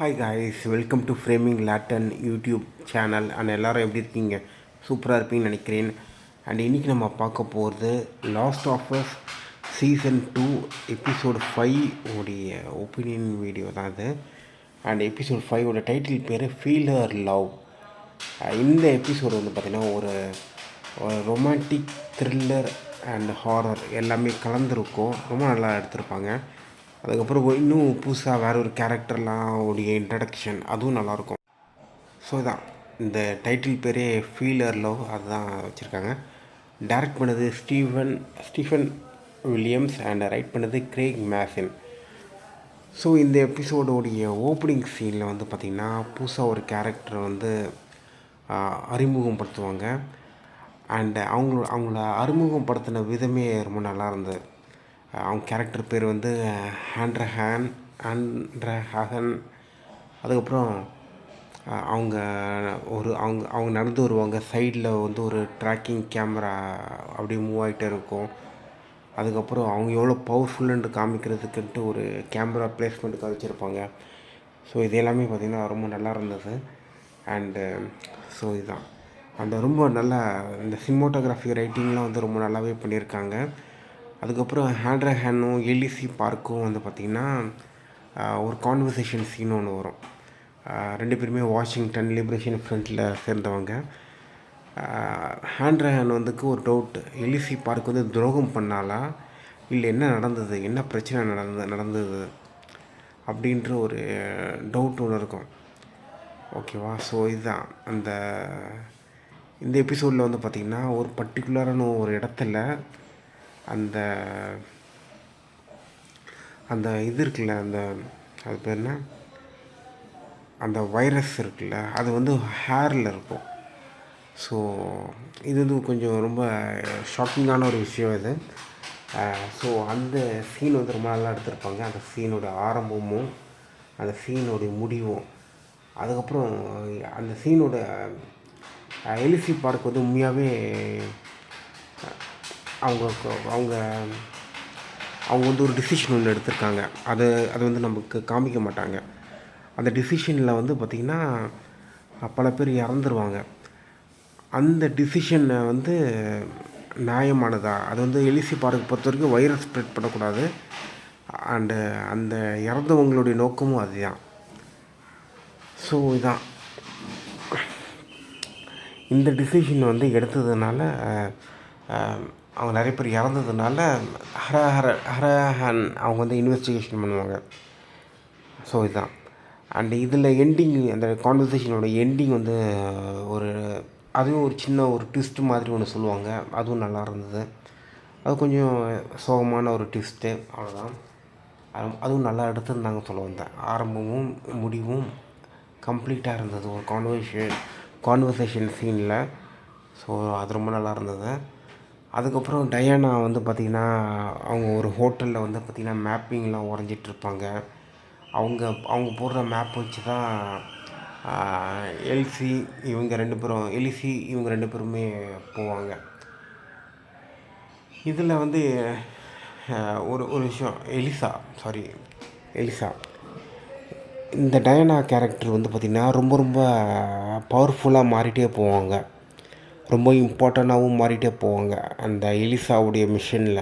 Hi guys, welcome to framing லேட்டன் YouTube channel. And எல்லோரும் எப்படி இருக்கீங்க? சூப்பராக இருப்பீங்கன்னு நினைக்கிறேன். அண்ட் இன்றைக்கி நம்ம பார்க்க போகிறது last of us season 2 episode 5 உடைய ஒப்பீனியன் வீடியோ தான் அது. அண்ட் எபிசோட் 5 டைட்டில் பேர் ஃபீலர் லவ். இந்த எபிசோடு வந்து பார்த்திங்கன்னா ஒரு ரொமான்டிக் த்ரில்லர் அண்ட் ஹாரர் எல்லாமே கலந்துருக்கும். ரொம்ப நல்லா எடுத்திருப்பாங்க. அதுக்கப்புறம் இன்னும் புதுசாக வேறு ஒரு கேரக்டர்லாம் உடைய இன்ட்ரடக்ஷன் அதுவும் நல்லாயிருக்கும். ஸோ இதான் இந்த டைட்டில் பேரே ஃபீலர் லவ், அதுதான் வச்சுருக்காங்க. டைரக்ட் பண்ணது ஸ்டீஃபன் வில்லியம்ஸ் அண்ட் ரைட் பண்ணது கிரேக் மேசின். ஸோ இந்த எபிசோடோடைய ஓப்பனிங் சீனில் வந்து பார்த்திங்கன்னா புதுசாக ஒரு கேரக்டர் வந்து அறிமுகப்படுத்துவாங்க. அண்டு அவங்கள அறிமுகப்படுத்தின விதமே ரொம்ப நல்லா இருந்தது. அவங்க கேரக்டர் பேர் வந்து ஆண்ட்ரஹாகன். அதுக்கப்புறம் அவங்க அவங்க நடந்து வருவாங்க. சைடில் வந்து ஒரு ட்ராக்கிங் கேமரா அப்படியே மூவ் ஆகிட்டே இருக்கும். அதுக்கப்புறம் அவங்க எவ்வளோ பவர்ஃபுல்லுன்னு காமிக்கிறதுக்குன்ட்டு ஒரு கேமரா பிளேஸ்மெண்ட்டுக்காக வச்சுருப்பாங்க. ஸோ இது எல்லாமே பார்த்திங்கன்னா ரொம்ப நல்லா இருந்தது. அண்டு ஸோ இதுதான் அந்த ரொம்ப நல்லா இந்த சினிமோட்டோகிராஃபி ரைட்டிங்லாம் வந்து ரொம்ப நல்லாவே பண்ணியிருக்காங்க. அதுக்கப்புறம் ஆண்ட்ரஹானும் எலிசி பார்க்கும் வந்து பார்த்திங்கன்னா ஒரு கான்வர்சேஷன் சீன் ஒன்று வரும். ரெண்டு பேருமே வாஷிங்டன் லிபரேஷன் ஃப்ரண்ட்டில் சேர்ந்தவங்க. ஆண்ட்ரஹான் வந்துக்கு ஒரு டவுட், எலிசி பார்க் வந்து துரோகம் பண்ணாலா இல்லை என்ன நடந்தது, என்ன பிரச்சனை நடந்தது அப்படின்ற ஒரு டவுட் ஒன்று இருக்கும். ஓகேவா? ஸோ இதுதான் இந்த எபிசோடில் வந்து பார்த்திங்கன்னா ஒரு பர்டிகுலரான ஒரு இடத்துல அந்த இது இருக்குல்ல, அது பேர் என்ன, அந்த வைரஸ் இருக்குல்ல, அது வந்து ஹேரில் இருக்கும். ஸோ இது வந்து கொஞ்சம் ரொம்ப ஷாக்கிங்கான ஒரு விஷயம் இது. ஸோ அந்த சீன் வந்து ரொம்ப நல்லா எடுத்திருப்பாங்க. அந்த சீனோட ஆரம்பமும் அந்த சீனோடைய முடிவும். அதுக்கப்புறம் அந்த சீனோட எலிசி பார்க் வந்து உண்மையாகவே அவங்க வந்து ஒரு டிசிஷன் ஒன்று எடுத்திருக்காங்க. அது வந்து நமக்கு காமிக்க மாட்டாங்க. அந்த டிசிஷனில் வந்து பார்த்திங்கன்னா பல பேர் இறந்துருவாங்க. அந்த டிசிஷனை வந்து நியாயமானதா, அது வந்து எலிசி பார்க்க பொறுத்த வரைக்கும் வைரஸ் ஸ்ப்ரெட் பண்ணக்கூடாது. அண்டு அந்த இறந்தவங்களுடைய நோக்கமும் அதுதான். ஸோ இதான் இந்த டிசிஷன் வந்து எடுத்ததுனால அவங்க நிறைய பேர் இறந்ததுனால ஹரஹன் அவங்க வந்து இன்வெஸ்டிகேஷன் பண்ணுவாங்க. ஸோ இதுதான். அண்ட் இதில் எண்டிங், அந்த கான்வர்சேஷனோட எண்டிங் வந்து அதுவும் ஒரு சின்ன ஒரு ட்விஸ்ட் மாதிரி ஒன்று சொல்லுவாங்க. அதுவும் நல்லா இருந்தது. அது கொஞ்சம் சோகமான ஒரு ட்விஸ்ட்டு, அவ்வளோதான். அதுவும் நல்லா எடுத்துருந்தாங்க சொல்ல வந்தேன். ஆரம்பமும் முடிவும் கம்ப்ளீட்டாக இருந்தது ஒரு கான்வர்சேஷன் சீனில். ஸோ அது ரொம்ப நல்லா இருந்தது. அதுக்கப்புறம் டயானா வந்து பார்த்திங்கன்னா அவங்க ஒரு ஹோட்டலில் வந்து பார்த்திங்கன்னா மேப்பிங்லாம் வரைஞ்சிட்ருப்பாங்க. அவங்க போடுற மேப் வச்சு தான் எலிசி இவங்க ரெண்டு பேருமே போவாங்க. இதில் வந்து ஒரு விஷயம், எலிசா இந்த டயானா கேரக்டர் வந்து பார்த்திங்கன்னா ரொம்ப பவர்ஃபுல்லாக மாறிட்டே போவாங்க. ரொம்ப இம்பார்ட்டண்ட்டாகவும் மாறிட்டே போவாங்க அந்த எலிசாவுடைய மிஷனில்.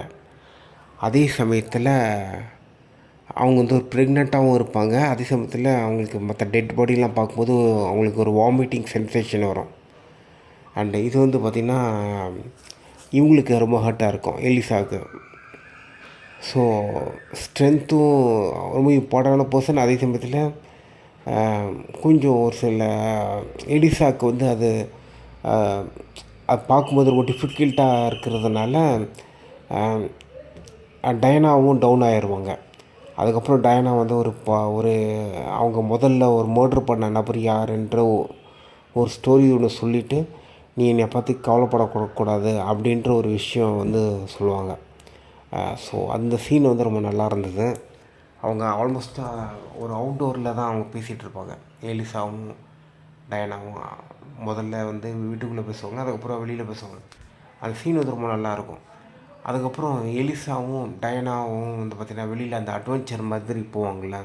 அதே சமயத்தில் அவங்க வந்து ஒரு ப்ரெக்னெண்ட்டாகவும் இருப்பாங்க. அதே சமயத்தில் அவங்களுக்கு மற்ற டெட் பாடிலாம் பார்க்கும்போது அவங்களுக்கு ஒரு வாமிட்டிங் சென்சேஷன் வரும். அண்டு இது வந்து பார்த்திங்கன்னா இவங்களுக்கு ரொம்ப ஹர்ட்டாக இருக்கும், எலிசாவுக்கு. ஸோ ஸ்ட்ரென்த்தும் ரொம்ப இம்பார்ட்டண்டான பர்சன். அதே சமயத்தில் கொஞ்சம் ஒரு சில எலிசாவுக்கு வந்து அது பார்க்கும்போது ரொம்ப டிஃபிகல்ட்டாக இருக்கிறதுனால டயானாவும் டவுன் ஆகிடுவாங்க. அதுக்கப்புறம் டயானா வந்து ஒரு அவங்க முதல்ல ஒரு மர்டர் பண்ண நபர் யாருன்ற ஒரு ஸ்டோரி ஒன்று சொல்லிவிட்டு, நீ என்னை பற்றி கவலைப்படக்கூடாது அப்படின்ற ஒரு விஷயம் வந்து சொல்லுவாங்க. ஸோ அந்த சீன் வந்து ரொம்ப நல்லா இருந்தது. அவங்க ஆல்மோஸ்ட்டாக ஒரு அவுட்டோரில் தான் அவங்க பேசிகிட்ருப்பாங்க. எலிசாவும் டயானாவும் முதல்ல வந்து வீட்டுக்குள்ளே பேசுவாங்க, அதுக்கப்புறம் வெளியில் பேசுவாங்க. அந்த சீன் வந்து ரொம்ப நல்லாயிருக்கும். அதுக்கப்புறம் எலிசாவும் டயானாவும் வந்து பார்த்திங்கன்னா வெளியில் அந்த அட்வென்ச்சர் மாதிரி போவாங்கள்ல,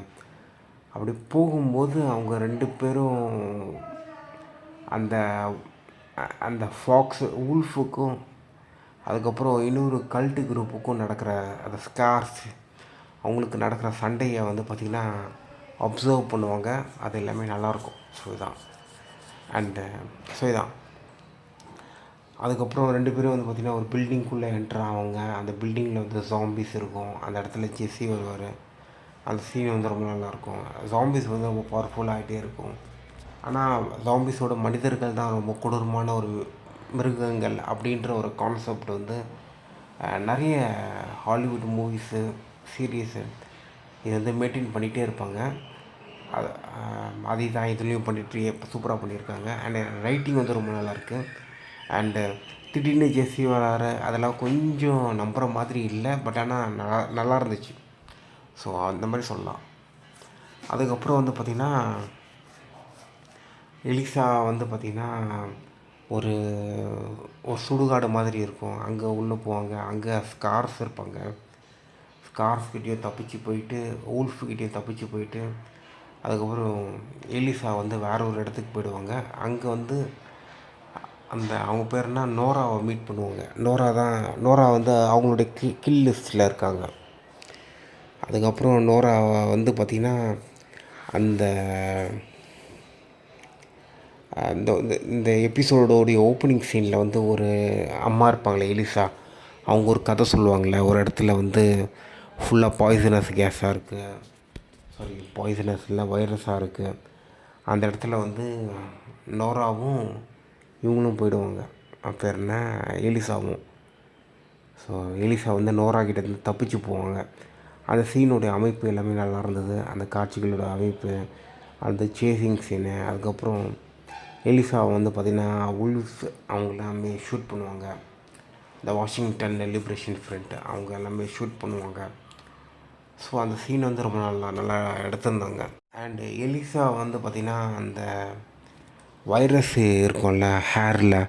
அப்படி போகும்போது அவங்க 2 பேரும் அந்த அந்த ஃபாக்ஸ் உல்ஃபுக்கும் அதுக்கப்புறம் இன்னொரு கல்ட்டு குரூப்புக்கும் நடக்கிற அந்த ஸ்கார்ஸ் அவங்களுக்கு நடக்கிற சண்டையை வந்து பார்த்திங்கன்னா அப்சர்வ் பண்ணுவாங்க. அது எல்லாமே நல்லாயிருக்கும். ஸோ இதான் அண்டு ஸோ இதான் அதுக்கப்புறம் 2 பேரும் வந்து பார்த்திங்கன்னா ஒரு பில்டிங்குள்ளே என்ட்ரு ஆவாங்க. அந்த பில்டிங்கில் வந்து ஜாம்பிஸ் இருக்கும். அந்த இடத்துல ஜெஸ்ஸி வருவார். அந்த சீன் வந்து ரொம்ப நல்லாயிருக்கும். ஜாம்பிஸ் வந்து ரொம்ப பவர்ஃபுல்லாகிட்டே இருக்கும். ஆனால் ஜாம்பிஸோட மனிதர்கள் தான் ரொம்ப கொடூரமான ஒரு மிருகங்கள் அப்படின்ற ஒரு கான்செப்ட் வந்து நிறைய ஹாலிவுட் மூவிஸு சீரீஸு இது வந்து மெயின்டைன் பண்ணிகிட்டே இருப்பாங்க. அது அதே தான் இதுலேயும் பண்ணிட்டு சூப்பராக பண்ணியிருக்காங்க. அண்டு ரைட்டிங் வந்து ரொம்ப நல்லாயிருக்கு. அண்டு திடீர்னு ஜெஸ்ஸி வராரு அதெல்லாம் கொஞ்சம் நம்புகிற மாதிரி இல்லை. பட் ஆனால் நல்லா இருந்துச்சு. ஸோ அந்த மாதிரி சொல்லலாம். அதுக்கப்புறம் வந்து பார்த்திங்கன்னா எலிசா வந்து பார்த்திங்கன்னா ஒரு ஒரு சுடுகாடு மாதிரி இருக்கும். அங்கே உள்ளே போவாங்க. அங்கே ஸ்கார்ஸ் இருப்பாங்க. ஸ்கார்ஸ்கிட்டேயும் தப்பிச்சு போயிட்டு ஊல்ஃப்கிட்டேயும் தப்பிச்சு போயிட்டு அதுக்கப்புறம் எலிசா வந்து வேற ஒரு இடத்துக்கு போயிடுவாங்க. அங்கே வந்து அந்த அவங்க பேர்னா நோராவை மீட் பண்ணுவாங்க. நோரா வந்து அவங்களுடைய கில் லிஸ்ட்டில் இருக்காங்க. அதுக்கப்புறம் நோரா வந்து பார்த்திங்கன்னா அந்த இந்த இந்த எபிசோடோடைய ஓப்பனிங் சீனில் வந்து ஒரு அம்மா இருப்பாங்களே எலிசா, அவங்க ஒரு கதை சொல்லுவாங்கள்ல. ஒரு இடத்துல வந்து ஃபுல்லாக பாய்சனஸ் கேஸாக இருக்குது, பாய்சனஸ் இல்லை வைரஸாக இருக்குது. அந்த இடத்துல வந்து நோராவும் இவங்களும் போயிடுவாங்க. பேர் என்ன, எலிசாவும். ஸோ எலிசா வந்து நோரா கிட்டேருந்து தப்பிச்சு போவாங்க. அந்த சீனுடைய அமைப்பு எல்லாமே நல்லா இருந்தது. அந்த காட்சிகளோட அமைப்பு, அந்த சேசிங் சீனு, அதுக்கப்புறம் எலிசா வந்து பார்த்திங்கன்னா உல்ஃப் அவங்க எல்லாமே ஷூட் பண்ணுவாங்க. இந்த வாஷிங்டன் லிபரேஷன் ஃப்ரண்ட் அவங்க எல்லாமே ஷூட் பண்ணுவாங்க. ஸோ அந்த சீன் வந்து ரொம்ப நல்லா எடுத்திருந்தாங்க. அண்டு எலிசா வந்து பார்த்திங்கன்னா அந்த வைரஸ் இருக்கும்ல ஹேரில்,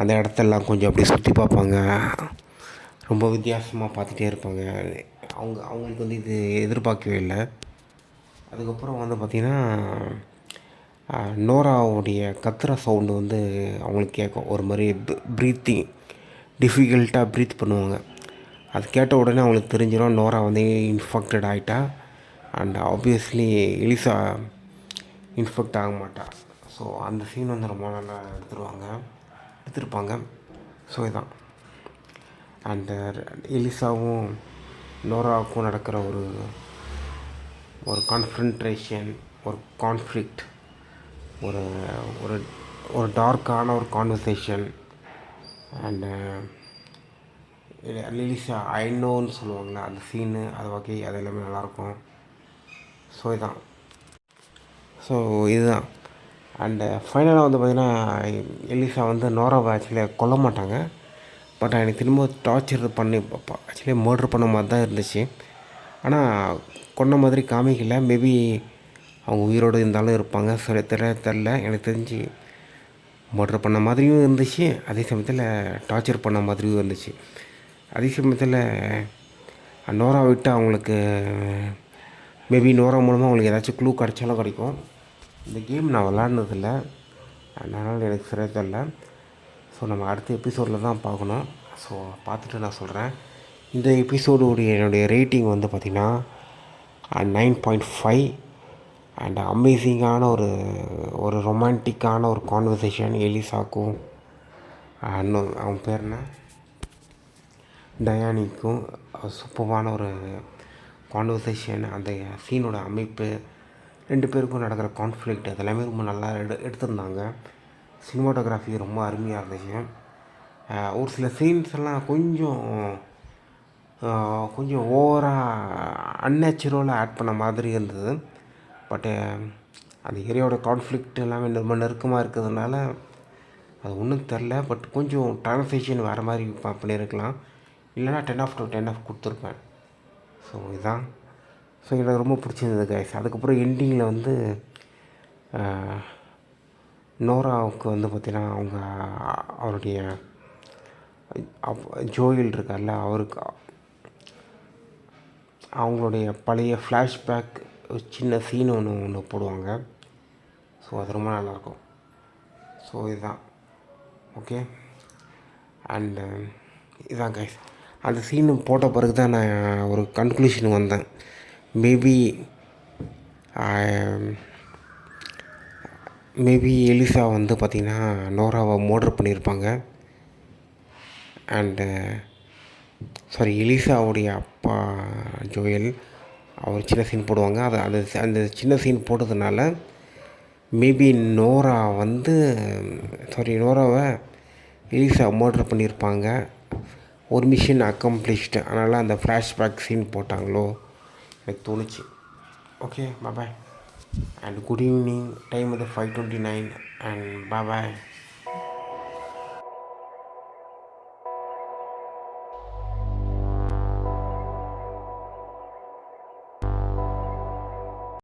அந்த இடத்தெல்லாம் கொஞ்சம் அப்படியே சுற்றி பார்ப்பாங்க. ரொம்ப வித்தியாசமாக பார்த்துட்டே இருப்பாங்க. அவங்களுக்கு வந்து இது எதிர்பார்க்கவே இல்லை. அதுக்கப்புறம் வந்து பார்த்திங்கன்னா நோராவுடைய கத்துற சவுண்டு வந்து அவங்களுக்கு கேட்கும். ஒரு மாதிரி ப்ரீத்திங் டிஃபிகல்ட்டாக ப்ரீத் பண்ணுவாங்க. அது கேட்ட உடனே அவங்களுக்கு தெரிஞ்சிடும் நோரா வந்து இன்ஃபெக்டட் ஆகிட்டா. அண்ட் ஆப்வியஸ்லி எலிசா இன்ஃபெக்ட் ஆக மாட்டா. ஸோ அந்த சீன் வந்து ரொம்ப நல்லா எடுத்திருப்பாங்க. ஸோ இதான் அண்டு எலிசாவும் நோராவுக்கும் நடக்கிற ஒரு கான்ஃப்ரன்ட்ரேஷன், ஒரு கான்ஃப்ளிக்ட், ஒரு ஒரு ஒரு டார்க்கான ஒரு கான்வர்சேஷன். அண்டு எலிசா ஐநோன்னு சொல்லுவாங்களே அந்த சீனு, அது வகை அது எல்லாமே நல்லாயிருக்கும். ஸோ இதுதான் அண்டு ஃபைனலாக வந்து பார்த்திங்கன்னா எலிசா வந்து நோராவை ஆக்சுவலி கொல்ல மாட்டாங்க. பட் எனக்கு திரும்ப டார்ச்சர் பண்ணி ஆக்சுவலி மர்ட்ரு பண்ண மாதிரி தான் இருந்துச்சு. ஆனால் கொன்ன மாதிரி காமிக்கல. மேபி அவங்க உயிரோடு இருந்தாலும் இருப்பாங்க, சரி தெரில. எனக்கு தெரிஞ்சு மர்ட்ரு பண்ண மாதிரியும் இருந்துச்சு, அதே சமயத்தில் டார்ச்சர் பண்ண மாதிரியும் இருந்துச்சு. அதே சமயத்தில் நோரா விட்டு அவங்களுக்கு மேபி நோரா மூலமாக அவங்களுக்கு ஏதாச்சும் க்ளூ கிடைச்சாலும் கிடைக்கும். இந்த கேம் நான் விளாட்னதில்லை, அதனால் எனக்கு சரியாக தெரில. ஸோ நம்ம அடுத்த எபிசோடில் தான் பார்க்கணும். ஸோ பார்த்துட்டு நான் சொல்கிறேன். இந்த எபிசோடுடைய என்னுடைய ரேட்டிங் வந்து பார்த்திங்கன்னா 9.5. அண்ட் அமேசிங்கான ஒரு ரொமான்டிக்கான ஒரு கான்வர்சேஷன் எலிசாக்கும் அவன் பேர் என்ன டயானிக்கும் சூப்பரான ஒரு கான்வர்சேஷன். அந்த சீனோட அமைப்பு, 2 பேருக்கும் நடக்கிற கான்ஃப்ளிக்ட் அதெல்லாமே ரொம்ப நல்லா எடுத்திருந்தாங்க. சினிமாட்டோகிராஃபி ரொம்ப அருமையாக இருந்துச்சு. ஒரு சில சீன்ஸ் எல்லாம் கொஞ்சம் ஓவராக அன்நேச்சுரலாக ஆட் பண்ண மாதிரி இருந்தது. பட்டு அந்த ஏரியாவோட கான்ஃப்ளிக்ட் எல்லாமே ரொம்ப நெருக்கமாக இருக்கிறதுனால அது ஒன்றும் தெரில. பட் கொஞ்சம் ட்ரான்ஸ்லேஷன் வேறு மாதிரி பண்ணியிருக்கலாம். இல்லைனா 10/10 கொடுத்துருப்பேன். ஸோ இதுதான். ஸோ எனக்கு ரொம்ப பிடிச்சிருந்தது கைஸ். அதுக்கப்புறம் எண்டிங்கில் வந்து நோராவுக்கு வந்து பார்த்திங்கன்னா அவருடைய ஜோயில் இருக்கார்ல, அவங்களுக்கு அவங்களுடைய பழைய ஃப்ளாஷ்பேக் ஒரு சின்ன சீன் ஒன்று போடுவாங்க. ஸோ அது ரொம்ப நல்லாயிருக்கும். ஸோ இதுதான் ஓகே. அண்டு இதான் கைஸ், அந்த சீனு போட்ட பிறகு தான் நான் ஒரு கன்க்ளூஷன் வந்தேன். மேபி எலிசா வந்து பார்த்திங்கன்னா நோராவை மர்டர் பண்ணியிருப்பாங்க. அண்டு எலிசாவுடைய அப்பா ஜோயல் அவர் சின்ன சீன் போடுவாங்க. அந்த சின்ன சீன் போட்டதுனால மேபி நோராவை எலிசா மர்டர் பண்ணியிருப்பாங்க. ஒரு மிஷன் அக்கம்ப்ளிஷ்டு, அதனால் அந்த ஃப்ளாஷ்பேக் சீன் போட்டாங்களோ எனக்கு தோணுச்சு. Okay, bye and good evening. Time வந்து 5:29 அண்ட் பாய்.